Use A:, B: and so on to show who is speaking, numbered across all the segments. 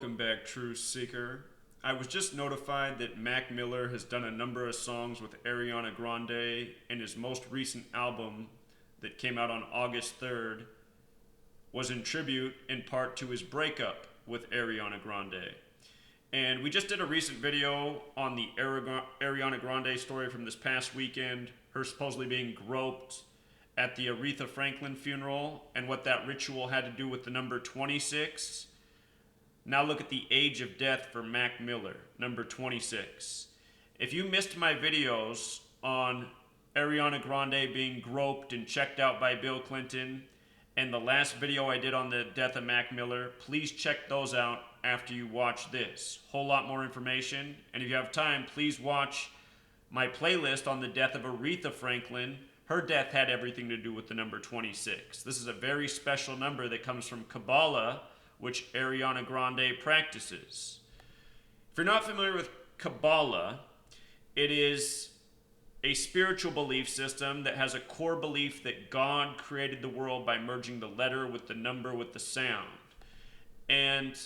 A: Welcome back, Truth Seeker. I was just notified that Mac Miller has done a number of songs with Ariana Grande, and his most recent album that came out on August 3rd was in tribute in part to his breakup with Ariana Grande. And we just did a recent video on the Ariana Grande story from this past weekend, her supposedly being groped at the Aretha Franklin funeral, and what that ritual had to do with the number 26. Now look at the age of death for Mac Miller, number 26. If you missed my videos on Ariana Grande being groped and checked out by Bill Clinton, and the last video I did on the death of Mac Miller, please check those out after you watch this. Whole lot more information. And if you have time, please watch my playlist on the death of Aretha Franklin. Her death had everything to do with the number 26. This is a very special number that comes from Kabbalah, which Ariana Grande practices. If you're not familiar with Kabbalah, it is a spiritual belief system that has a core belief that God created the world by merging the letter with the number with the sound. And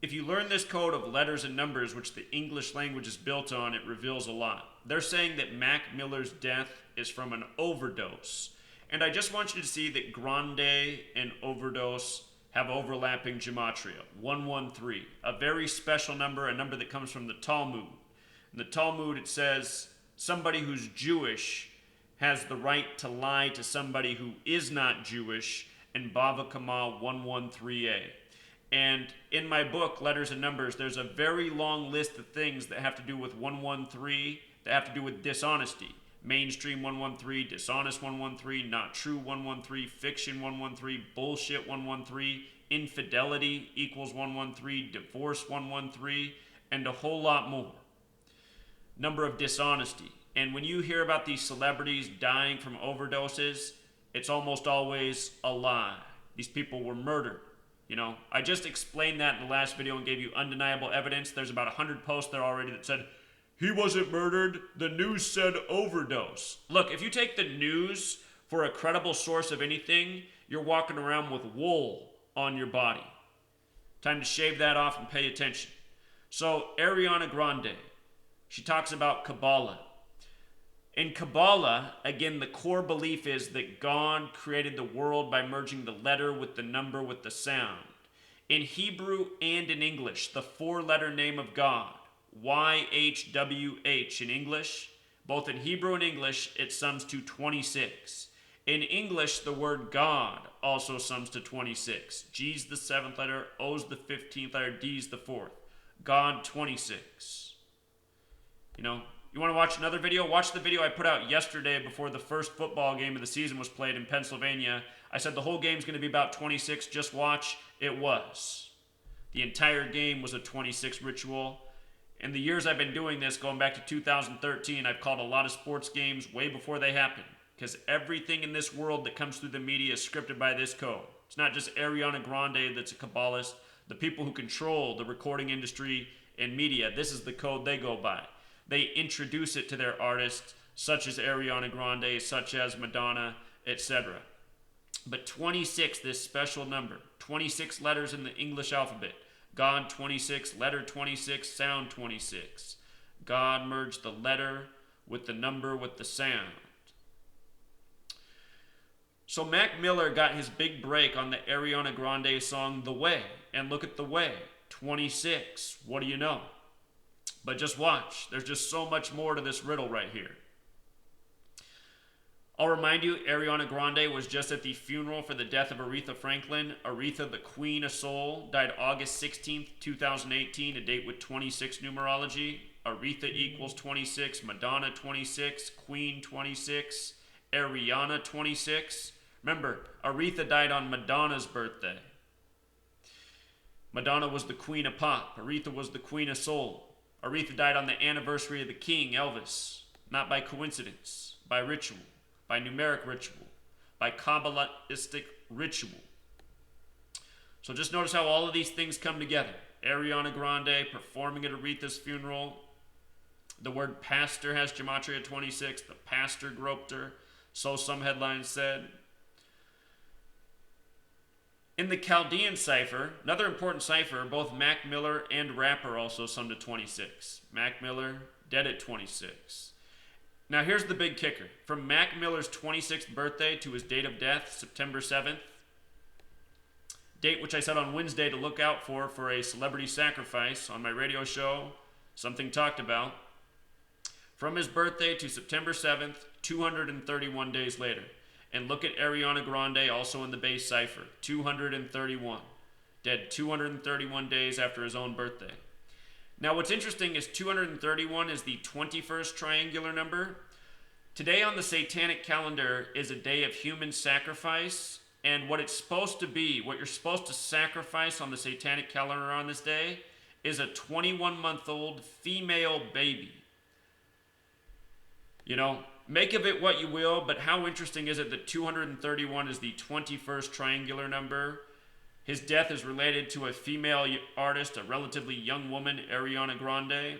A: if you learn this code of letters and numbers, which the English language is built on, it reveals a lot. They're saying that Mac Miller's death is from an overdose. And I just want you to see that grande and overdose have overlapping gematria, 113, a very special number, a number that comes from the Talmud. In the Talmud, it says somebody who's Jewish has the right to lie to somebody who is not Jewish, in Bava Kama 113a. And in my book, Letters and Numbers, there's a very long list of things that have to do with 113, that have to do with dishonesty. Mainstream 113, dishonest 113, not true 113, fiction 113, bullshit 113, infidelity equals 113, divorce 113, and a whole lot more. Number of dishonesty. And when you hear about these celebrities dying from overdoses, it's almost always a lie. These people were murdered. I just explained that in the last video and gave you undeniable evidence. There's about 100 posts there already that said, he wasn't murdered, the news said overdose. Look, if you take the news for a credible source of anything, you're walking around with wool on your body. Time to shave that off and pay attention. So, Ariana Grande, she talks about Kabbalah. In Kabbalah, again, the core belief is that God created the world by merging the letter with the number with the sound. In Hebrew and in English, the four-letter name of God, YHWH in English, both in Hebrew and English, it sums to 26. In English, the word God also sums to 26. G's the seventh letter, O's the 15th letter, D's the fourth. God 26. You want to watch another video? Watch the video I put out yesterday before the first football game of the season was played in Pennsylvania. I said the whole game's going to be about 26. Just watch. It was. The entire game was a 26 ritual. In the years I've been doing this, going back to 2013, I've called a lot of sports games way before they happen. Because everything in this world that comes through the media is scripted by this code. It's not just Ariana Grande that's a Kabbalist. The people who control the recording industry and media, this is the code they go by. They introduce it to their artists, such as Ariana Grande, such as Madonna, etc. But 26, this special number, 26 letters in the English alphabet. God 26, letter 26, sound 26. God merged the letter with the number with the sound. So Mac Miller got his big break on the Ariana Grande song The Way. And look at The Way, 26. What do you know? But just watch. There's just so much more to this riddle right here. I'll remind you, Ariana Grande was just at the funeral for the death of Aretha Franklin. Aretha, the Queen of Soul, died August 16th, 2018, a date with 26 numerology. Aretha equals 26, Madonna 26, Queen 26, Ariana 26. Remember, Aretha died on Madonna's birthday. Madonna was the Queen of Pop. Aretha was the Queen of Soul. Aretha died on the anniversary of the King, Elvis. Not by coincidence, by ritual. By numeric ritual, by Kabbalistic ritual. So just notice how all of these things come together. Ariana Grande performing at Aretha's funeral. The word pastor has Gematria 26. The pastor groped her, so some headlines said. In the Chaldean cipher, another important cipher, both Mac Miller and Rapper also summed to 26. Mac Miller, dead at 26. Now here's the big kicker. From Mac Miller's 26th birthday to his date of death, September 7th, date which I said on Wednesday to look out for a celebrity sacrifice on my radio show, Something Talked About. From his birthday to September 7th, 231 days later. And look at Ariana Grande, also in the base cipher, 231. Dead 231 days after his own birthday. Now what's interesting is 231 is the 21st triangular number. Today on the satanic calendar is a day of human sacrifice, and what it's supposed to be, what you're supposed to sacrifice on the satanic calendar on this day, is a 21-month-old female baby. You know, make of it what you will, but how interesting is it that 231 is the 21st triangular number? His death is related to a female artist, a relatively young woman, Ariana Grande.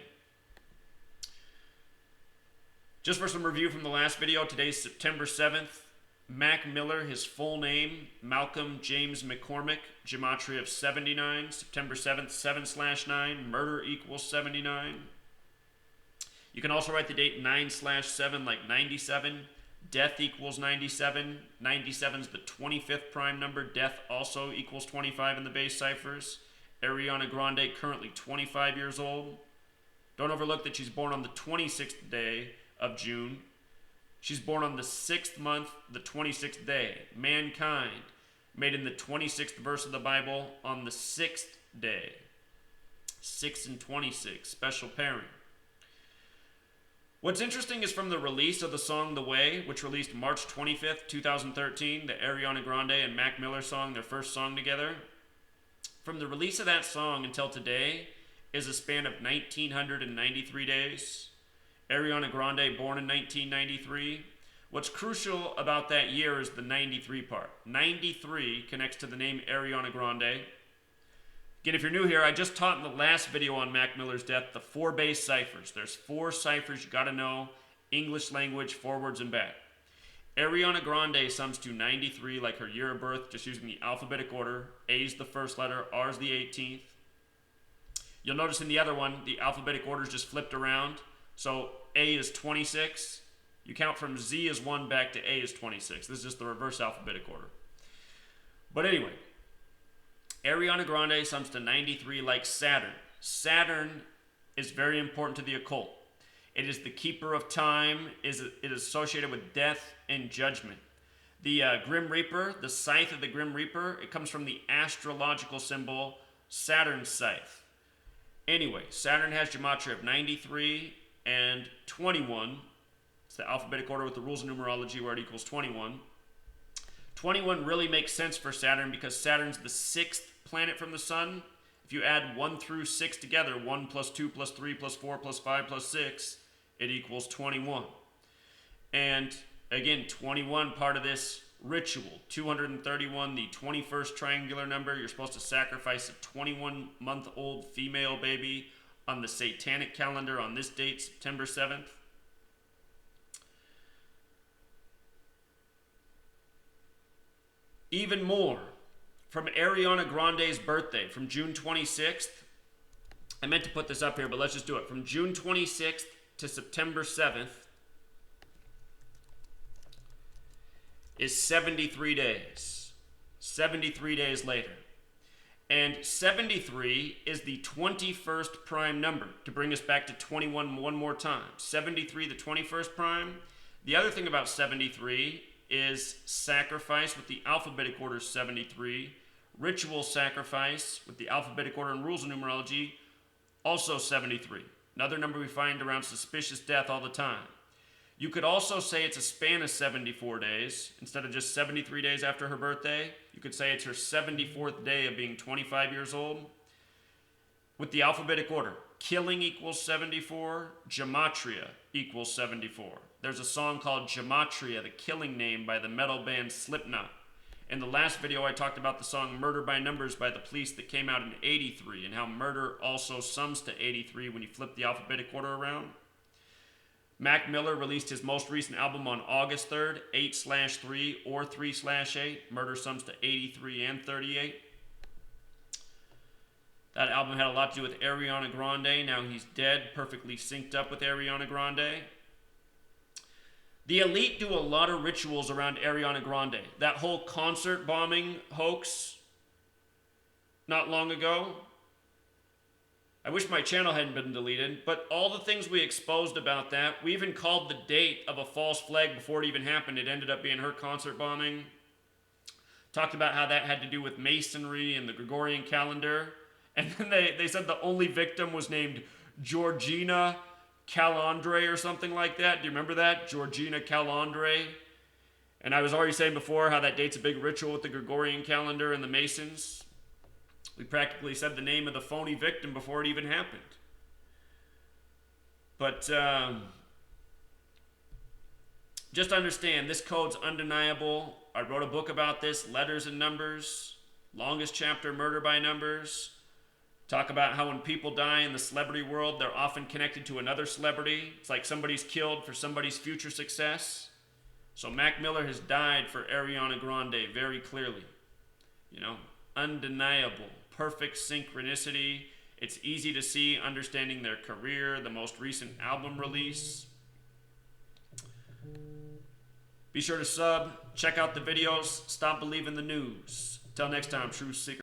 A: Just for some review from the last video, today's September 7th. Mac Miller, his full name, Malcolm James McCormick, Gematria of 79, September 7th, 7/9, murder equals 79. You can also write the date 9/7 like 97. Death equals 97. 97 is the 25th prime number. Death also equals 25 in the base ciphers. Ariana Grande, currently 25 years old. Don't overlook that she's born on the 26th day of June. She's born on the 6th month, the 26th day. Mankind, made in the 26th verse of the Bible on the 6th day. 6 and 26, special pairing. What's interesting is from the release of the song The Way, which released March 25th, 2013, the Ariana Grande and Mac Miller song, their first song together. From the release of that song until today is a span of 1,993 days. Ariana Grande, born in 1993. What's crucial about that year is the 93 part. 93 connects to the name Ariana Grande. Again, if you're new here, I just taught in the last video on Mac Miller's death the 4 base ciphers. There's 4 ciphers you gotta know, English language, forwards and back. Ariana Grande sums to 93 like her year of birth, just using the alphabetic order. A's the first letter, R's the 18th. You'll notice in the other one, the alphabetic order is just flipped around. So A is 26. You count from Z is 1 back to A is 26. This is just the reverse alphabetic order. But anyway, Ariana Grande sums to 93 like Saturn. Saturn is very important to the occult. It is the keeper of time. It is associated with death and judgment. The Grim Reaper, the scythe of the Grim Reaper, it comes from the astrological symbol Saturn's scythe. Anyway, Saturn has gematria of 93 and 21. It's the alphabetic order with the rules of numerology where it equals 21. 21 really makes sense for Saturn because Saturn's the 6th planet from the sun. If you add 1 through 6 together, 1 plus 2 plus 3 plus 4 plus 5 plus 6, it equals 21. And again, 21, part of this ritual. 231, the 21st triangular number. You're supposed to sacrifice a 21-month-old female baby on the satanic calendar on this date, September 7th. Even more, from Ariana Grande's birthday, from June 26th, I meant to put this up here, but let's just do it. From June 26th to September 7th is 73 days. 73 days later. And 73 is the 21st prime number, to bring us back to 21 one more time. 73, the 21st prime. The other thing about 73 is sacrifice with the alphabetic order 73, ritual sacrifice with the alphabetic order and rules of numerology, also 73. Another number we find around suspicious death all the time. You could also say it's a span of 74 days. Instead of just 73 days after her birthday, you could say it's her 74th day of being 25 years old. With the alphabetic order, killing equals 74, gematria equals 74. There's a song called Gematria, the killing name, by the metal band Slipknot. In the last video, I talked about the song Murder by Numbers by the Police that came out in 83, and how murder also sums to 83 when you flip the alphabetic order around. Mac Miller released his most recent album on August 3rd, 8/3 or 3/8. Murder sums to 83 and 38. That album had a lot to do with Ariana Grande. Now he's dead, perfectly synced up with Ariana Grande. The elite do a lot of rituals around Ariana Grande. That whole concert bombing hoax not long ago. I wish my channel hadn't been deleted, but all the things we exposed about that, we even called the date of a false flag before it even happened. It ended up being her concert bombing. Talked about how that had to do with Masonry and the Gregorian calendar. And then they said the only victim was named Georgina Calandre or something like that. Do you remember that? Georgina Calandre. And I was already saying before how that date's a big ritual with the Gregorian calendar and the Masons. We practically said the name of the phony victim before it even happened. But just understand, this code's undeniable. I wrote a book about this, Letters and Numbers. Longest chapter, Murder by Numbers. Talk about how when people die in the celebrity world, they're often connected to another celebrity. It's like somebody's killed for somebody's future success. So Mac Miller has died for Ariana Grande very clearly. You know, undeniable. Perfect synchronicity. It's easy to see, understanding their career, the most recent album release. Be sure to sub, check out the videos, stop believing the news. Till next time, True Seeker.